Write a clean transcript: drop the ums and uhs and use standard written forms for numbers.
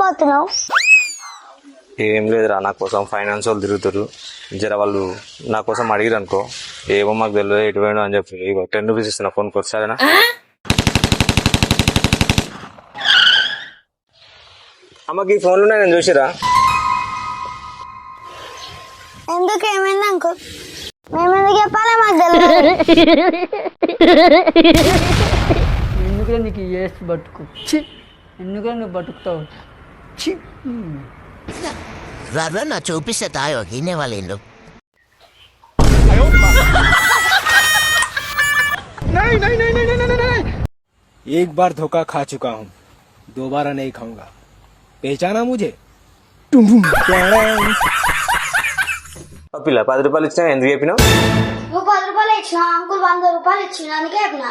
పోతున్నావు? ఏం లేదురా, నా కోసం ఫైనాన్స్ వాళ్ళు తిరుగుతారు. జర వాళ్ళు నా కోసం అడిగిరు అనుకో, ఏమో మాకు తెలియదు ఎటు పోయినా అని చెప్పి ఇగో 10 రూపీస్ ఇస్తున్నా, ఫోన్ కొట్టి సరేనా? అమ్మకి ఈ ఫోన్లు నేను చూసిరా. ఎందుకు ఏమైంది అంకుల్? మేము ఎందుకు చెప్పాలి? మాకు తెలియదు. ఎందుకురా నీకు వేస్ట్ బతుకు? ఎందుకురా నువ్వు బతుకుతావు? राधा ना चौपी से तायो गिने वाले इन लोग। नहीं। एक बार धोखा खा चुका हूँ, दोबारा नहीं खाऊंगा। पहचाना मुझे? పిల్ల 10 రూపాయలు ఇచ్చినా ఎందుకు చెప్పినావు? నువ్వు 10 రూపాయలు ఇచ్చినా, అంకుల్ 100 రూపాయలు ఇచ్చిన అందుకే చెప్పిన.